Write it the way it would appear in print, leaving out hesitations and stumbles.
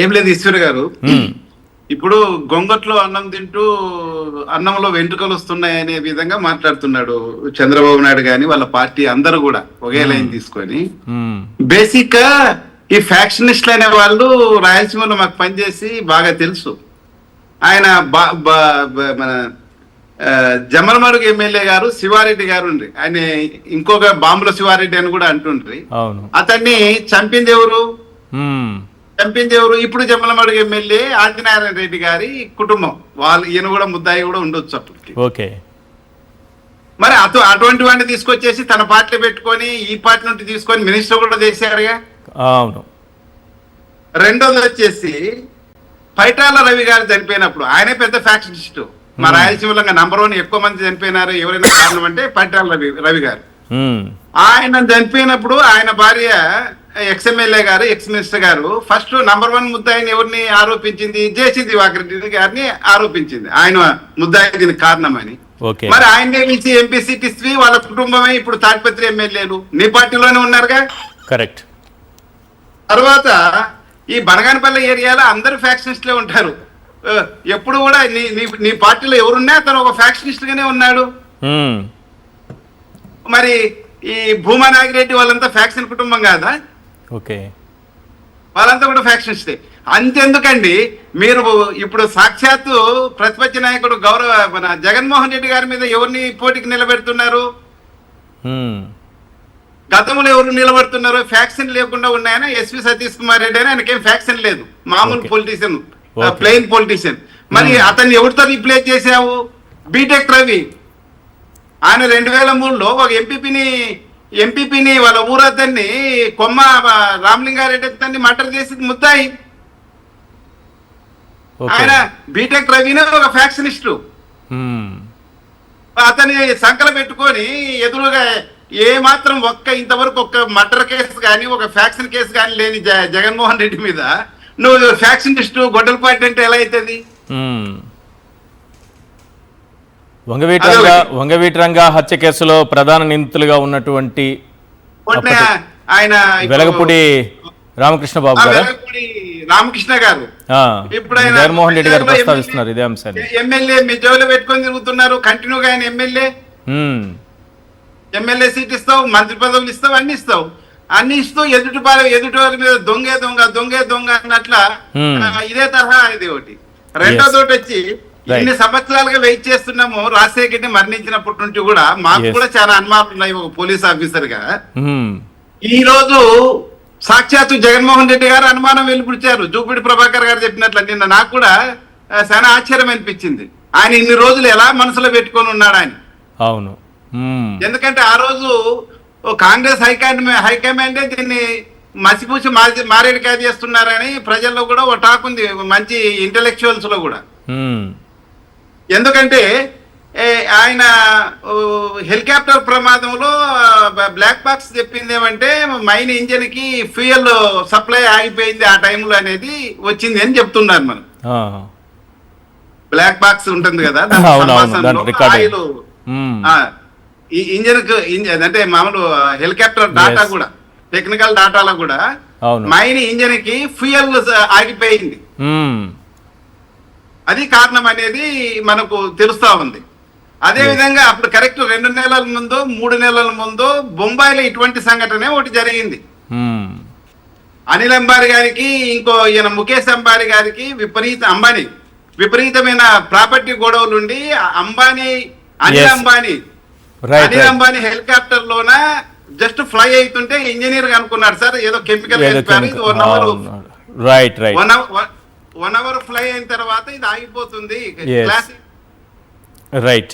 ఏం లేదు ఈశ్వర్ గారు. ఇప్పుడు గొంగట్లో అన్నం తింటూ అన్నంలో వెంట్రుకలు వస్తున్నాయనే విధంగా మాట్లాడుతున్నాడు చంద్రబాబు నాయుడు గాని వాళ్ళ పార్టీ అందరూ కూడా ఒకే లైన్ తీసుకొని. బేసిక్ గా ఈ ఫ్యాక్షనిస్టులు అనే వాళ్ళు రాయలసీమలో మాకు పనిచేసి బాగా తెలుసు. ఆయన మన జమ్మలమడుగు ఎమ్మెల్యే గారు శివారెడ్డి గారు ఉండ్రి, ఆయన ఇంకొక బాంబుల శివారెడ్డి అని కూడా అంటుండ్రి. అతన్ని చంపింది ఎవరు? ఇప్పుడు జమ్మలమడుగు ఎమ్మెల్యే ఆంజనేయ రెడ్డి గారి కుటుంబం వాళ్ళు. ఈయన కూడా ముద్దాయి కూడా ఉండొచ్చు అప్పటికి. ఓకే, మరి అటువంటి వాడిని తీసుకొచ్చేసి తన పార్టీలో పెట్టుకొని ఈ పార్టీ నుండి తీసుకొని మినిస్టర్ కూడా చేశారుగా. అవును. రెండోది వచ్చేసి పైటాల రవి గారు చనిపోయినప్పుడు ఆయనే పెద్ద ఫ్యాక్షనిస్ట్. మా రాయలసీమలో నంబర్ 1 ఎక్కువ మంది చనిపోయినారు ఎవరైనా కారణం అంటే పైటాల రవి గారు. ఆయన చనిపోయినప్పుడు ఆయన భార్య ఎక్స్ఎమ్మెల్యే గారు ఎక్స్ మినిస్టర్ గారు ఫస్ట్ నంబర్ 1 ముద్దాయిని ఎవరిని ఆరోపించింది? జేసీ దివాకర్ రెడ్డి గారిని ఆరోపించింది. ఆయన ముద్దాయి దీనికి కారణమని. మరి ఆయనే పిలిచి ఎంపీ సీట్ ఇస్తే వాళ్ళ కుటుంబమే ఇప్పుడు తాడిపత్రి ఎమ్మెల్యేలు నీ పార్టీలోనే ఉన్నారుగా. కరెక్ట్. తర్వాత ఈ బనగానపల్లి ఏరియాలో అందరూ ఫ్యాక్షనిస్ట్లే ఉంటారు. ఎప్పుడు కూడా నీ పార్టీలో ఎవరున్నా అతను ఒక ఫ్యాక్షనిస్ట్ గానే ఉన్నాడు. మరి ఈ భూమా నాగిరెడ్డి వాళ్ళంతా ఫ్యాక్షన్ కుటుంబం కాదా? ఓకే, వాళ్ళంతా కూడా ఫ్యాక్షనిస్టే. అంతెందుకండి, మీరు ఇప్పుడు సాక్షాత్తు ప్రతిపక్ష నాయకుడు మన జగన్మోహన్ రెడ్డి గారి మీద ఎవరిని పోటీకి నిలబెడుతున్నారు? గతంలో ఎవరు నిలబడుతున్నారు? ఫ్యాక్షన్ లేకుండా ఉన్నాయని ఎస్వి సతీష్ కుమార్ రెడ్డి అని, ఆయనకేం ఫ్యాక్షన్ లేదు, మామూలు పొలిటీషియన్, ప్లెయిన్ పొలిటీషియన్. మరి అతన్ని ఎవరితో రీప్లేస్ చేసావు? బీటెక్ రవి. ఆయన 2003లో ఒక ఎంపీపీని వాళ్ళ ఊరద్దన్ని కొమ్మ రామలింగారెడ్డి అతన్ని మర్డర్ చేసి ముద్దాయి. ఆయన బీటెక్ రవినే ఒక ఫ్యాక్షనిస్టు. అతని సంకల పెట్టుకొని ఎదురుగా ఏ మాత్రం ఇంతవరకు ఒక్క మర్డర్ కేసు కానీ ఒక ఫ్యాక్షన్ కేసు కానీ లేని జగన్మోహన్ రెడ్డి మీద నువ్వు ఫ్యాక్షనిస్ట్ గొడ్డలపాటి అంటే ఎలా అవుతుంది? వంగవీటి రంగా హత్య కేసులో ప్రధాన నిందితులుగా ఉన్నటువంటి ఆయన వెలగపూడి రామకృష్ణ బాబు గారు, రామకృష్ణ గారు ఇప్పుడు ఆయన జగన్మోహన్ రెడ్డి గారు ప్రస్తావిస్తున్నారు ఇదే అంశాన్ని. ఎమ్మెల్యే మీ జోలు పెట్టుకొని తిరుగుతున్నారు కంటిన్యూగా. ఆయన ఎమ్మెల్యే సీట్ ఇస్తావు, మంత్రి పదవులు ఇస్తావు, అన్ని ఇస్తావు. అన్ని ఇస్తూ ఎదుటి వారి మీద దొంగే దొంగ అన్నట్ల ఇదే తరహా ఇది ఒకటి. రెండోది వచ్చి ఇన్ని సంవత్సరాలుగా వెయిట్ చేస్తున్నాము. రాజశేఖర్ రెడ్డి మరణించినప్పటి నుంచి కూడా మాకు కూడా చాలా అనుమానాలు ఉన్నాయి ఒక పోలీస్ ఆఫీసర్ గా. ఈ రోజు సాక్షాత్తు జగన్మోహన్ రెడ్డి గారు అనుమానం వెలిపుడిచారు. జూపిడి ప్రభాకర్ గారు చెప్పినట్లు నిన్న నాకు కూడా చాలా ఆశ్చర్యం అనిపించింది. ఆయన ఇన్ని రోజులు ఎలా మనసులో పెట్టుకొని ఉన్నాడు అని. అవును, ఎందుకంటే ఆ రోజు కాంగ్రెస్ హైకమాండే దీన్ని మసిపూసి మారేడుకాయ చేస్తున్నారని ప్రజల్లో కూడా ఒక టాక్ ఉంది, మంచి ఇంటెలెక్చువల్స్ లో కూడా. ఎందుకంటే ఆయన హెలికాప్టర్ ప్రమాదంలో బ్లాక్ బాక్స్ చెప్పింది ఏమంటే మైన్ ఇంజిన్ కి ఫ్యూయల్ సప్లై ఆగిపోయింది ఆ టైంలో అనేది వచ్చింది అని చెప్తున్నారు. మనం బ్లాక్ బాక్స్ ఉంటుంది కదా, ఆయిల్ ఈ ఇంజిన్ అంటే మామూలు హెలికాప్టర్ డాటా కూడా టెక్నికల్ డాటాలో కూడా మైన్ ఇంజిన్ కి ఫ్యూయల్ ఆగిపోయింది. అది కారణం అనేది మనకు తెలుస్తా ఉంది. అదే విధంగా అప్పుడు కరెక్ట్ 2 నెలల ముందు 3 నెలల ముందు బొంబాయిలో ఇటువంటి సంఘటన ఒకటి జరిగింది. అనిల్ అంబానీ గారికి ఇంకో ఈయన ముఖేష్ అంబానీ గారికి విపరీతమైన ప్రాపర్టీ గొడవలుండి అనిల్ అంబానీ హెలికాప్టర్ లోన జస్ట్ ఫ్లై అవుతుంటే ఇంజనీర్ అనుకున్నాడు సార్ ఏదో కెమికల్ 1 అవర్ ఫ్లై అయిన తర్వాత ఇది ఆగిపోతుంది. రైట్.